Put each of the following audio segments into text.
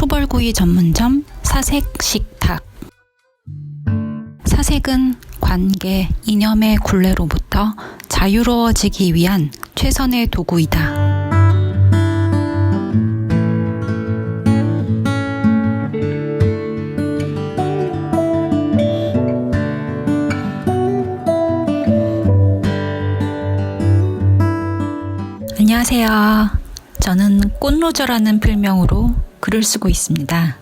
초벌구이 전문점 사색식탁. 사색은 관계, 이념의 굴레로부터 자유로워지기 위한 최선의 도구이다. 안녕하세요. 저는 꽃로저라는 필명으로 글을 쓰고 있습니다.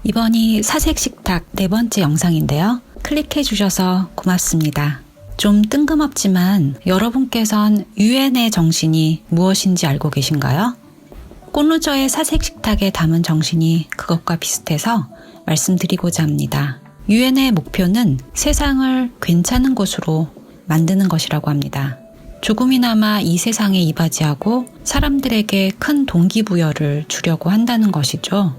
이번이 사색식탁 4번째 영상인데요. 클릭해 주셔서 고맙습니다. 좀 뜬금없지만 여러분께선 유엔의 정신이 무엇인지 알고 계신가요? 꽃로저의 사색식탁에 담은 정신이 그것과 비슷해서 말씀드리고자 합니다. 유엔의 목표는 세상을 괜찮은 곳으로 만드는 것이라고 합니다. 조금이나마 이 세상에 이바지하고 사람들에게 큰 동기부여를 주려고 한다는 것이죠.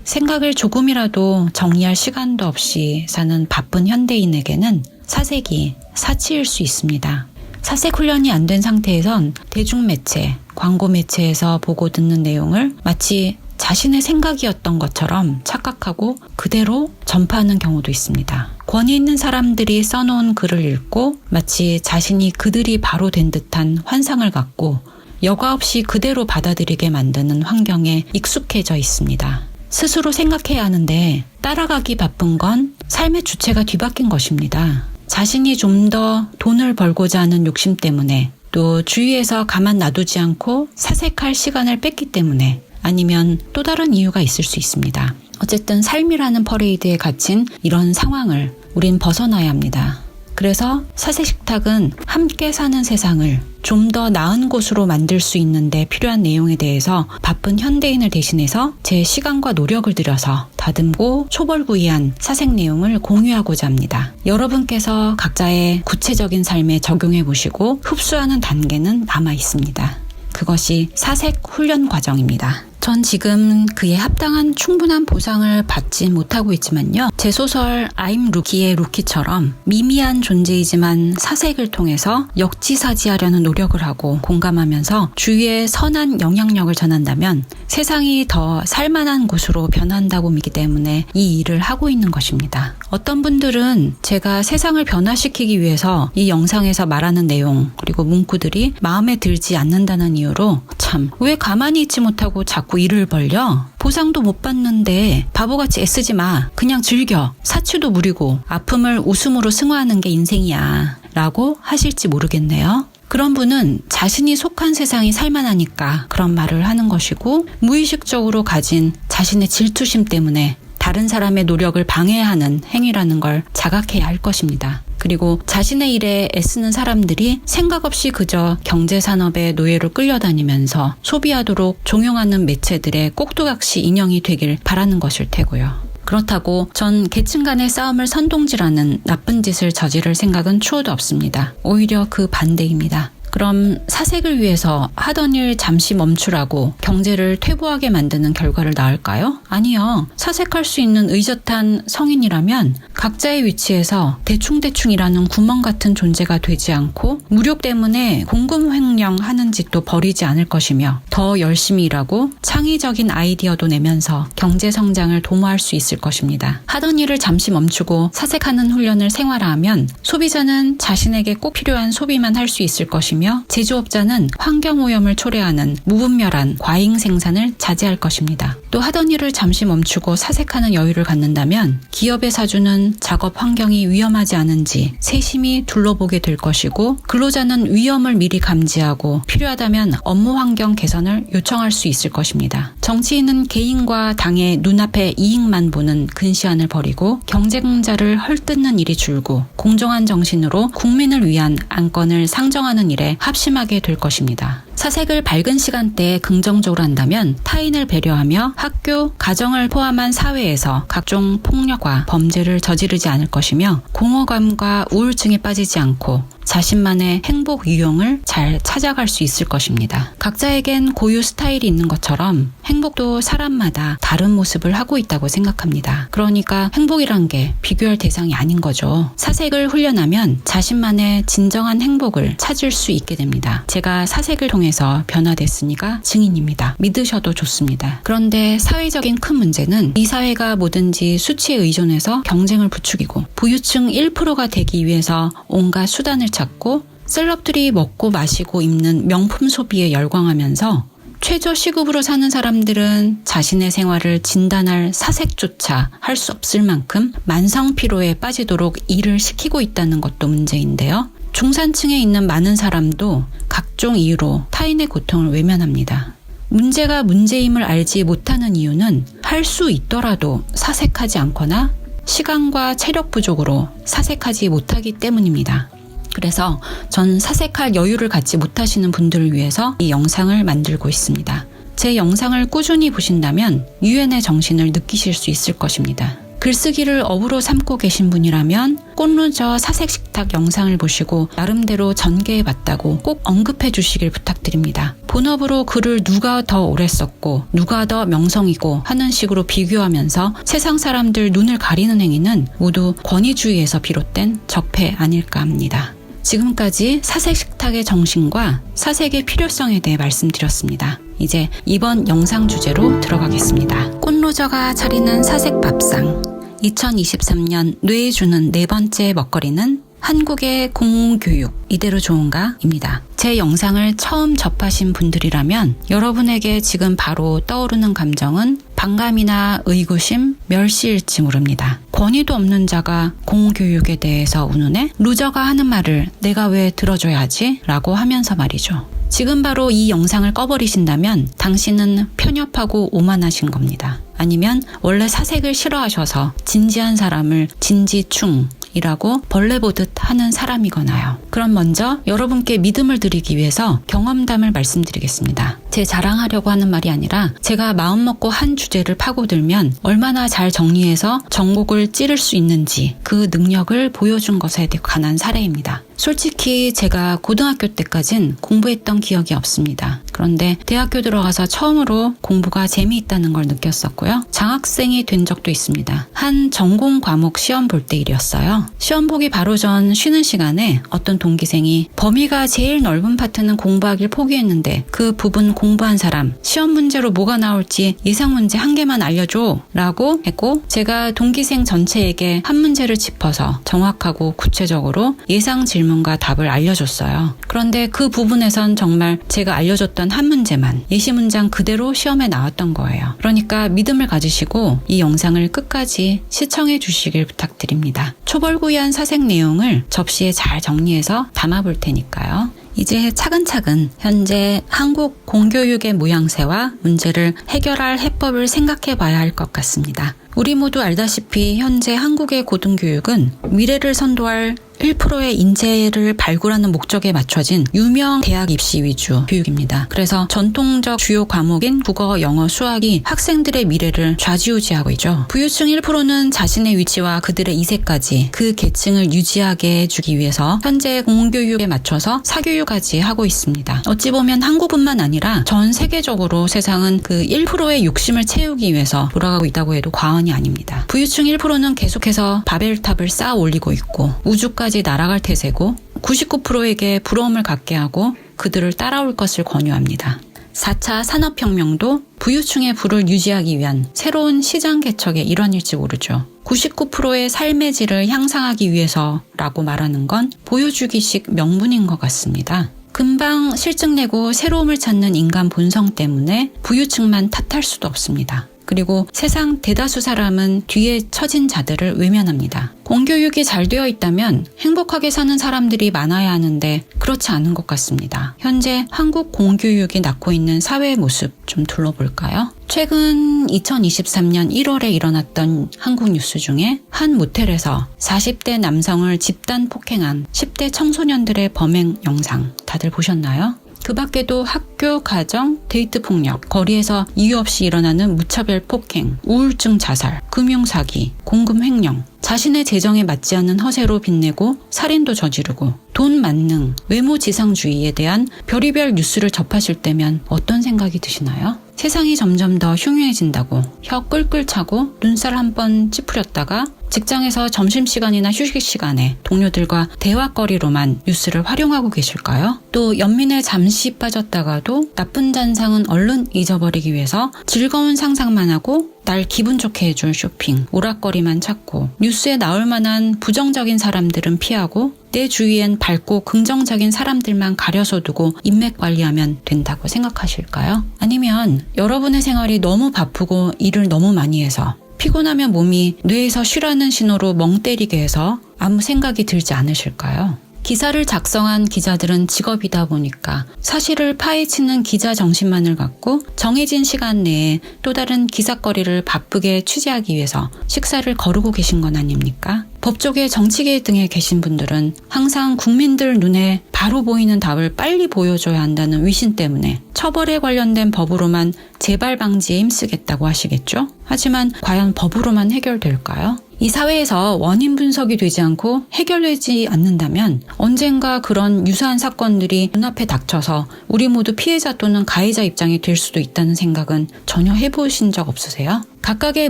생각을 조금이라도 정리할 시간도 없이 사는 바쁜 현대인에게는 사색이 사치일 수 있습니다. 사색 훈련이 안 된 상태에선 대중매체, 광고 매체에서 보고 듣는 내용을 마치 자신의 생각이었던 것처럼 착각하고 그대로 전파하는 경우도 있습니다. 권위 있는 사람들이 써놓은 글을 읽고 마치 자신이 그들이 바로 된 듯한 환상을 갖고 여과 없이 그대로 받아들이게 만드는 환경에 익숙해져 있습니다. 스스로 생각해야 하는데 따라가기 바쁜 건 삶의 주체가 뒤바뀐 것입니다. 자신이 좀 더 돈을 벌고자 하는 욕심 때문에, 또 주위에서 가만 놔두지 않고 사색할 시간을 뺐기 때문에, 아니면 또 다른 이유가 있을 수 있습니다. 어쨌든 삶이라는 퍼레이드에 갇힌 이런 상황을 우린 벗어나야 합니다. 그래서 사색식탁은 함께 사는 세상을 좀 더 나은 곳으로 만들 수 있는데 필요한 내용에 대해서 바쁜 현대인을 대신해서 제 시간과 노력을 들여서 다듬고 초벌구이한 사색 내용을 공유하고자 합니다. 여러분께서 각자의 구체적인 삶에 적용해 보시고 흡수하는 단계는 남아 있습니다. 그것이 사색 훈련 과정입니다. 전 지금 그에 합당한 충분한 보상을 받지 못하고 있지만요. 제 소설 I'm Rookie의 루키처럼 미미한 존재이지만 사색을 통해서 역지사지하려는 노력을 하고 공감하면서 주위에 선한 영향력을 전한다면 세상이 더 살만한 곳으로 변한다고 믿기 때문에 이 일을 하고 있는 것입니다. 어떤 분들은 제가 세상을 변화시키기 위해서 이 영상에서 말하는 내용 그리고 문구들이 마음에 들지 않는다는 이유로 참, 왜 가만히 있지 못하고 자꾸 일을 벌려? 보상도 못 받는데 바보같이 애쓰지 마. 그냥 즐겨. 사치도 무리고 아픔을 웃음으로 승화하는 게 인생이야. 라고 하실지 모르겠네요. 그런 분은 자신이 속한 세상이 살만하니까 그런 말을 하는 것이고, 무의식적으로 가진 자신의 질투심 때문에 다른 사람의 노력을 방해하는 행위라는 걸 자각해야 할 것입니다. 그리고 자신의 일에 애쓰는 사람들이 생각 없이 그저 경제산업의 노예로 끌려다니면서 소비하도록 종용하는 매체들의 꼭두각시 인형이 되길 바라는 것일 테고요. 그렇다고 전 계층 간의 싸움을 선동질하는 나쁜 짓을 저지를 생각은 추호도 없습니다. 오히려 그 반대입니다. 그럼 사색을 위해서 하던 일 잠시 멈추라고 경제를 퇴보하게 만드는 결과를 낳을까요? 아니요. 사색할 수 있는 의젓한 성인이라면 각자의 위치에서 대충대충이라는 구멍 같은 존재가 되지 않고 무력 때문에 공금횡령하는 짓도 버리지 않을 것이며 더 열심히 일하고 창의적인 아이디어도 내면서 경제 성장을 도모할 수 있을 것입니다. 하던 일을 잠시 멈추고 사색하는 훈련을 생활화하면 소비자는 자신에게 꼭 필요한 소비만 할 수 있을 것이며 제조업자는 환경오염을 초래하는 무분별한 과잉 생산을 자제할 것입니다. 또 하던 일을 잠시 멈추고 사색하는 여유를 갖는다면 기업의 사주는 작업 환경이 위험하지 않은지 세심히 둘러보게 될 것이고, 근로자는 위험을 미리 감지하고 필요하다면 업무 환경 개선을 요청할 수 있을 것입니다. 정치인은 개인과 당의 눈앞의 이익만 보는 근시안을 버리고 경쟁자를 헐뜯는 일이 줄고 공정한 정신으로 국민을 위한 안건을 상정하는 일에 합심하게 될 것입니다. 사색을 밝은 시간대에 긍정적으로 한다면 타인을 배려하며 학교, 가정을 포함한 사회에서 각종 폭력과 범죄를 저지르지 않을 것이며 공허감과 우울증에 빠지지 않고 자신만의 행복 유형을 잘 찾아갈 수 있을 것입니다. 각자에겐 고유 스타일이 있는 것처럼 행복도 사람마다 다른 모습을 하고 있다고 생각합니다. 그러니까 행복이란 게 비교할 대상이 아닌 거죠. 사색을 훈련하면 자신만의 진정한 행복을 찾을 수 있게 됩니다. 제가 사색을 통해서 변화됐으니까 증인입니다. 믿으셔도 좋습니다. 그런데 사회적인 큰 문제는 이 사회가 뭐든지 수치에 의존해서 경쟁을 부추기고 부유층 1%가 되기 위해서 온갖 수단을 찾고 셀럽들이 먹고 마시고 입는 명품 소비에 열광하면서 최저 시급으로 사는 사람들은 자신의 생활을 진단할 사색조차 할 수 없을 만큼 만성 피로에 빠지도록 일을 시키고 있다는 것도 문제인데요. 중산층에 있는 많은 사람도 각종 이유로 타인의 고통을 외면합니다. 문제가 문제임을 알지 못하는 이유는 할 수 있더라도 사색하지 않거나 시간과 체력 부족으로 사색하지 못하기 때문입니다. 그래서 전 사색할 여유를 갖지 못하시는 분들을 위해서 이 영상을 만들고 있습니다. 제 영상을 꾸준히 보신다면 유엔의 정신을 느끼실 수 있을 것입니다. 글쓰기를 업으로 삼고 계신 분이라면 꽃루저 사색식탁 영상을 보시고 나름대로 전개해봤다고 꼭 언급해 주시길 부탁드립니다. 본업으로 글을 누가 더 오래 썼고 누가 더 명성이고 하는 식으로 비교하면서 세상 사람들 눈을 가리는 행위는 모두 권위주의에서 비롯된 적폐 아닐까 합니다. 지금까지 사색식탁의 정신과 사색의 필요성에 대해 말씀드렸습니다. 이제 이번 영상 주제로 들어가겠습니다. 꽃루저가 차리는 사색 밥상. 2023년 뇌에 주는 네 번째 먹거리는 한국의 공교육 이대로 좋은가? 입니다. 제 영상을 처음 접하신 분들이라면 여러분에게 지금 바로 떠오르는 감정은 반감이나 의구심, 멸시일지 모릅니다. 권위도 없는 자가 공교육에 대해서 운운해 루저가 하는 말을 내가 왜 들어줘야 하지? 라고 하면서 말이죠. 지금 바로 이 영상을 꺼버리신다면 당신은 편협하고 오만하신 겁니다. 아니면 원래 사색을 싫어하셔서 진지한 사람을 진지충이라고 벌레 보듯 하는 사람이거나요. 그럼 먼저 여러분께 믿음을 드리기 위해서 경험담을 말씀드리겠습니다. 제 자랑하려고 하는 말이 아니라 제가 마음먹고 한 주제를 파고들면 얼마나 잘 정리해서 전곡을 찌를 수 있는지 그 능력을 보여준 것에 관한 사례입니다. 솔직히 제가 고등학교 때까진 공부했던 기억이 없습니다. 그런데 대학교 들어가서 처음으로 공부가 재미있다는 걸 느꼈었고요. 장학생이 된 적도 있습니다. 한 전공 과목 시험 볼 때 일이었어요. 시험 보기 바로 전 쉬는 시간에 어떤 동기생이 범위가 제일 넓은 파트는 공부하길 포기했는데 그 부분 공부한 사람 시험 문제로 뭐가 나올지 예상 문제 한 개만 알려줘 라고 했고 제가 동기생 전체에게 한 문제를 짚어서 정확하고 구체적으로 예상 질문과 답을 알려줬어요. 그런데 그 부분에선 정말 제가 알려줬던 한 문제만 예시 문장 그대로 시험에 나왔던 거예요. 그러니까 믿음을 가지시고 이 영상을 끝까지 시청해 주시길 부탁드립니다. 초벌구이한 사색 내용을 접시에 잘 정리해서 담아볼 테니까요. 이제 차근차근 현재 한국 공교육의 모양새와 문제를 해결할 해법을 생각해 봐야 할 것 같습니다. 우리 모두 알다시피 현재 한국의 고등교육은 미래를 선도할 1%의 인재를 발굴하는 목적에 맞춰진 유명 대학 입시 위주 교육입니다. 그래서 전통적 주요 과목인 국어, 영어, 수학이 학생들의 미래를 좌지우지하고 있죠. 부유층 1%는 자신의 위치와 그들의 이세까지 그 계층을 유지하게 해주기 위해서 현재 공교육에 맞춰서 사교육까지 하고 있습니다. 어찌 보면 한국뿐만 아니라 전 세계적으로 세상은 그 1%의 욕심을 채우기 위해서 돌아가고 있다고 해도 과언이 아닙니다. 부유층 1%는 계속해서 바벨탑을 쌓아 올리고 있고 우주까지 날아갈 태세고 99%에게 부러움을 갖게 하고 그들을 따라올 것을 권유합니다. 4차 산업혁명도 부유층의 부를 유지하기 위한 새로운 시장 개척의 일환일지 모르죠. 99%의 삶의 질을 향상하기 위해서라고 말하는 건 보여주기식 명분인 것 같습니다. 금방 실증 내고 새로움을 찾는 인간 본성 때문에 부유층만 탓할 수도 없습니다. 그리고 세상 대다수 사람은 뒤에 처진 자들을 외면합니다. 공교육이 잘 되어 있다면 행복하게 사는 사람들이 많아야 하는데 그렇지 않은 것 같습니다. 현재 한국 공교육이 낳고 있는 사회의 모습 좀 둘러볼까요? 최근 2023년 1월에 일어났던 한국 뉴스 중에 한 모텔에서 40대 남성을 집단 폭행한 10대 청소년들의 범행 영상 다들 보셨나요? 그 밖에도 학교, 가정, 데이트 폭력, 거리에서 이유 없이 일어나는 무차별 폭행, 우울증 자살, 금융사기, 공금 횡령, 자신의 재정에 맞지 않는 허세로 빚내고 살인도 저지르고 돈 만능, 외모 지상주의에 대한 별의별 뉴스를 접하실 때면 어떤 생각이 드시나요? 세상이 점점 더 흉흉해진다고 혀 끌끌 차고 눈살 한 번 찌푸렸다가 직장에서 점심시간이나 휴식시간에 동료들과 대화거리로만 뉴스를 활용하고 계실까요? 또 연민에 잠시 빠졌다가도 나쁜 잔상은 얼른 잊어버리기 위해서 즐거운 상상만 하고 날 기분 좋게 해줄 쇼핑, 오락거리만 찾고 뉴스에 나올 만한 부정적인 사람들은 피하고 내 주위엔 밝고 긍정적인 사람들만 가려서 두고 인맥 관리하면 된다고 생각하실까요? 아니면 여러분의 생활이 너무 바쁘고 일을 너무 많이 해서 피곤하면 몸이 뇌에서 쉬라는 신호로 멍 때리게 해서 아무 생각이 들지 않으실까요? 기사를 작성한 기자들은 직업이다 보니까 사실을 파헤치는 기자 정신만을 갖고 정해진 시간 내에 또 다른 기사거리를 바쁘게 취재하기 위해서 식사를 거르고 계신 건 아닙니까? 법조계 정치계 등에 계신 분들은 항상 국민들 눈에 바로 보이는 답을 빨리 보여줘야 한다는 위신 때문에 처벌에 관련된 법으로만 재발 방지에 힘쓰겠다고 하시겠죠? 하지만 과연 법으로만 해결될까요? 이 사회에서 원인 분석이 되지 않고 해결되지 않는다면 언젠가 그런 유사한 사건들이 눈앞에 닥쳐서 우리 모두 피해자 또는 가해자 입장이 될 수도 있다는 생각은 전혀 해보신 적 없으세요? 각각의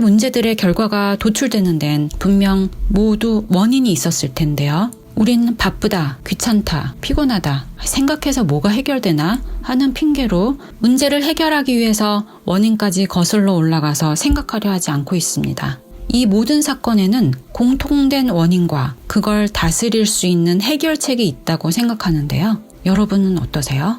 문제들의 결과가 도출되는 데는 분명 모두 원인이 있었을 텐데요. 우린 바쁘다, 귀찮다, 피곤하다, 생각해서 뭐가 해결되나 하는 핑계로 문제를 해결하기 위해서 원인까지 거슬러 올라가서 생각하려 하지 않고 있습니다. 이 모든 사건에는 공통된 원인과 그걸 다스릴 수 있는 해결책이 있다고 생각하는데요. 여러분은 어떠세요?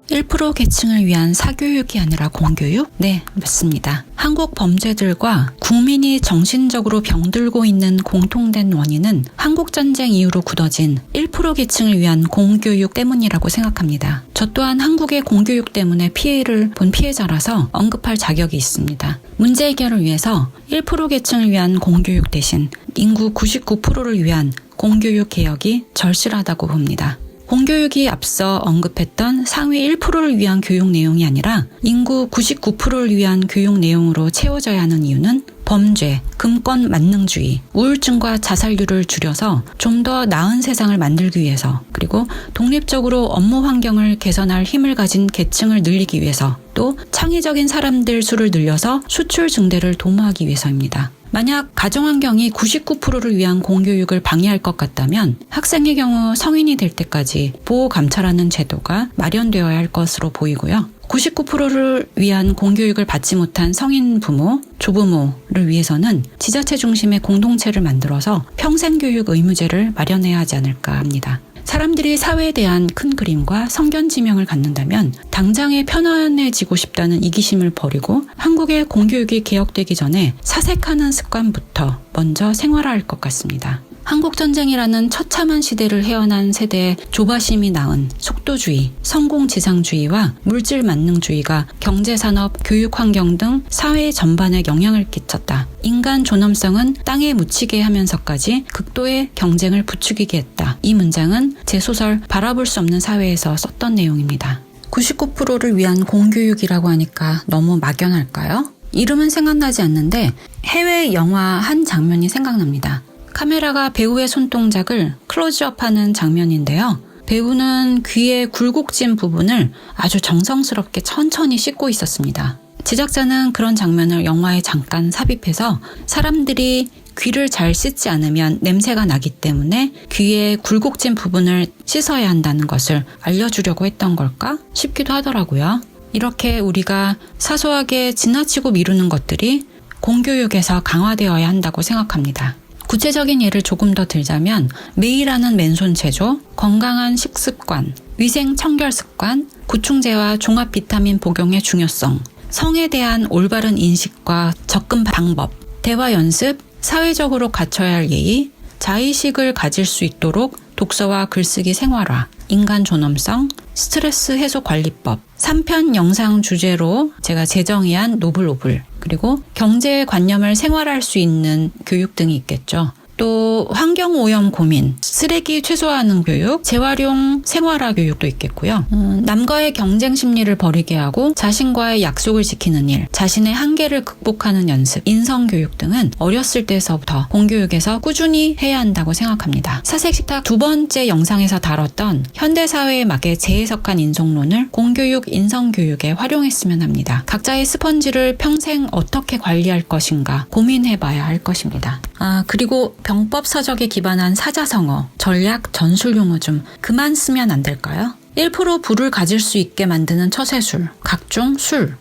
1% 계층을 위한 사교육이 아니라 공교육? 네, 맞습니다. 한국 범죄들과 국민이 정신적으로 병들고 있는 공통된 원인은 한국전쟁 이후로 굳어진 1% 계층을 위한 공교육 때문이라고 생각합니다. 저 또한 한국의 공교육 때문에 피해를 본 피해자라서 언급할 자격이 있습니다. 문제 해결을 위해서 1% 계층을 위한 공교육 대신 인구 99%를 위한 공교육 개혁이 절실하다고 봅니다. 공교육이 앞서 언급했던 상위 1%를 위한 교육 내용이 아니라 인구 99%를 위한 교육 내용으로 채워져야 하는 이유는 범죄, 금권 만능주의, 우울증과 자살률을 줄여서 좀 더 나은 세상을 만들기 위해서, 그리고 독립적으로 업무 환경을 개선할 힘을 가진 계층을 늘리기 위해서, 또 창의적인 사람들 수를 늘려서 수출 증대를 도모하기 위해서입니다. 만약 가정환경이 99%를 위한 공교육을 방해할 것 같다면 학생의 경우 성인이 될 때까지 보호감찰하는 제도가 마련되어야 할 것으로 보이고요. 99%를 위한 공교육을 받지 못한 성인 부모, 조부모를 위해서는 지자체 중심의 공동체를 만들어서 평생교육 의무제를 마련해야 하지 않을까 합니다. 사람들이 사회에 대한 큰 그림과 성견지명을 갖는다면 당장에 편안해지고 싶다는 이기심을 버리고 한국의 공교육이 개혁되기 전에 사색하는 습관부터 먼저 생활화할 것 같습니다. 한국전쟁이라는 처참한 시대를 헤어난 세대의 조바심이 낳은 속도주의, 성공지상주의와 물질 만능주의가 경제산업, 교육환경 등 사회 전반에 영향을 끼쳤다. 인간 존엄성은 땅에 묻히게 하면서까지 극도의 경쟁을 부추기게 했다. 이 문장은 제 소설 바라볼 수 없는 사회에서 썼던 내용입니다. 99%를 위한 공교육이라고 하니까 너무 막연할까요? 이름은 생각나지 않는데 해외 영화 한 장면이 생각납니다. 카메라가 배우의 손동작을 클로즈업하는 장면인데요. 배우는 귀의 굴곡진 부분을 아주 정성스럽게 천천히 씻고 있었습니다. 제작자는 그런 장면을 영화에 잠깐 삽입해서 사람들이 귀를 잘 씻지 않으면 냄새가 나기 때문에 귀의 굴곡진 부분을 씻어야 한다는 것을 알려주려고 했던 걸까 싶기도 하더라고요. 이렇게 우리가 사소하게 지나치고 미루는 것들이 공교육에서 강화되어야 한다고 생각합니다. 구체적인 예를 조금 더 들자면 매일 하는 맨손 체조, 건강한 식습관, 위생 청결 습관, 구충제와 종합 비타민 복용의 중요성, 성에 대한 올바른 인식과 접근 방법, 대화 연습, 사회적으로 갖춰야 할 예의, 자의식을 가질 수 있도록 독서와 글쓰기 생활화, 인간 존엄성, 스트레스 해소 관리법, 3편 영상 주제로 제가 제정의한 노블, 그리고 경제관념을 생활할 수 있는 교육 등이 있겠죠. 또 환경오염 고민, 쓰레기 최소화하는 교육, 재활용 생활화 교육도 있겠고요. 남과의 경쟁 심리를 버리게 하고 자신과의 약속을 지키는 일, 자신의 한계를 극복하는 연습, 인성교육 등은 어렸을 때서부터 공교육에서 꾸준히 해야 한다고 생각합니다. 사색식탁 두 번째 영상에서 다뤘던 현대사회에 맞게 재해석한 인성론을 공교육, 인성교육에 활용했으면 합니다. 각자의 스펀지를 평생 어떻게 관리할 것인가 고민해봐야 할 것입니다. 그리고 병법 서적에 기반한 사자성어, 전략, 전술용어 좀 그만 쓰면 안 될까요? 1% 부를 가질 수 있게 만드는 처세술, 각종 술을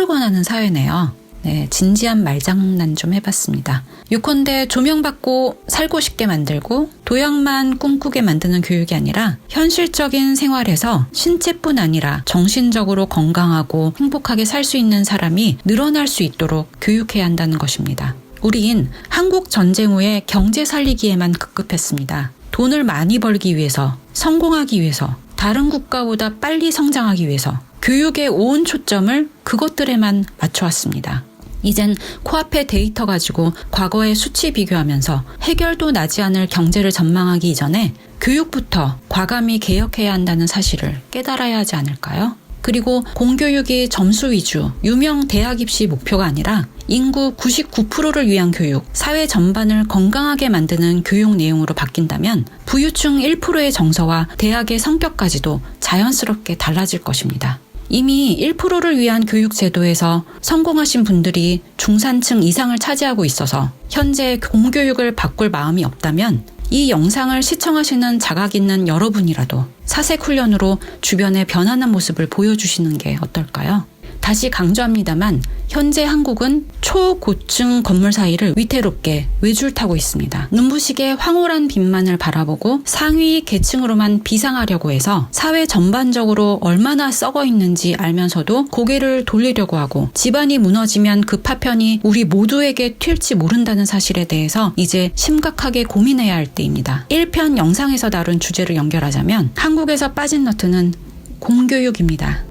권하는 사회네요. 네, 진지한 말장난 좀 해봤습니다. 요컨대 조명받고 살고 싶게 만들고 도약만 꿈꾸게 만드는 교육이 아니라 현실적인 생활에서 신체뿐 아니라 정신적으로 건강하고 행복하게 살 수 있는 사람이 늘어날 수 있도록 교육해야 한다는 것입니다. 우린 한국 전쟁 후에 경제 살리기에만 급급했습니다. 돈을 많이 벌기 위해서, 성공하기 위해서, 다른 국가보다 빨리 성장하기 위해서 교육의 온 초점을 그것들에만 맞춰왔습니다. 이젠 코앞에 데이터 가지고 과거의 수치 비교하면서 해결도 나지 않을 경제를 전망하기 이전에 교육부터 과감히 개혁해야 한다는 사실을 깨달아야 하지 않을까요? 그리고 공교육이 점수 위주, 유명 대학 입시 목표가 아니라 인구 99%를 위한 교육, 사회 전반을 건강하게 만드는 교육 내용으로 바뀐다면 부유층 1%의 정서와 대학의 성격까지도 자연스럽게 달라질 것입니다. 이미 1%를 위한 교육 제도에서 성공하신 분들이 중산층 이상을 차지하고 있어서 현재 공교육을 바꿀 마음이 없다면 이 영상을 시청하시는 자각 있는 여러분이라도 사색 훈련으로 주변의 변하는 모습을 보여주시는 게 어떨까요? 다시 강조합니다만 현재 한국은 초고층 건물 사이를 위태롭게 외줄 타고 있습니다. 눈부시게 황홀한 빛만을 바라보고 상위 계층으로만 비상하려고 해서 사회 전반적으로 얼마나 썩어 있는지 알면서도 고개를 돌리려고 하고 집안이 무너지면 그 파편이 우리 모두에게 튈지 모른다는 사실에 대해서 이제 심각하게 고민해야 할 때입니다. 1편 영상에서 다룬 주제를 연결하자면 한국에서 빠진 너트는 공교육입니다.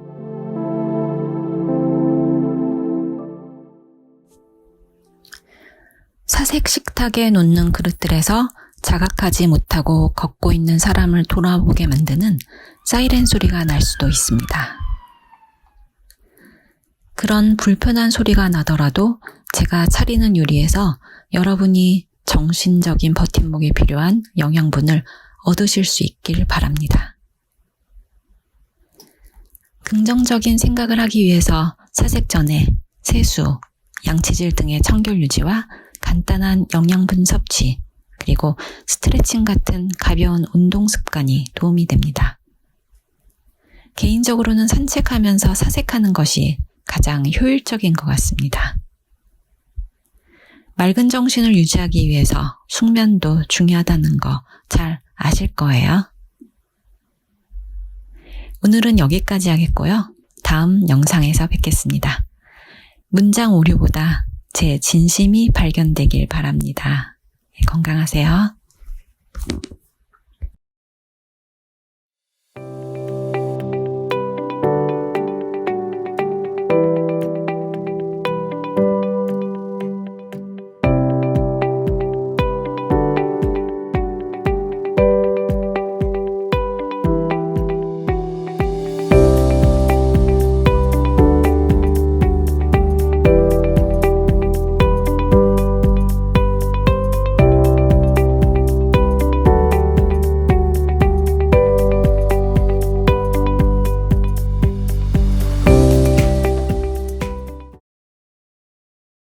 사색 식탁에 놓는 그릇들에서 자각하지 못하고 걷고 있는 사람을 돌아보게 만드는 사이렌 소리가 날 수도 있습니다. 그런 불편한 소리가 나더라도 제가 차리는 요리에서 여러분이 정신적인 버팀목이 필요한 영양분을 얻으실 수 있길 바랍니다. 긍정적인 생각을 하기 위해서 사색 전에 세수, 양치질 등의 청결 유지와 간단한 영양분 섭취, 그리고 스트레칭 같은 가벼운 운동 습관이 도움이 됩니다. 개인적으로는 산책하면서 사색하는 것이 가장 효율적인 것 같습니다. 맑은 정신을 유지하기 위해서 숙면도 중요하다는 거 잘 아실 거예요. 오늘은 여기까지 하겠고요. 다음 영상에서 뵙겠습니다. 문장 오류보다 제 진심이 발견되길 바랍니다. 건강하세요.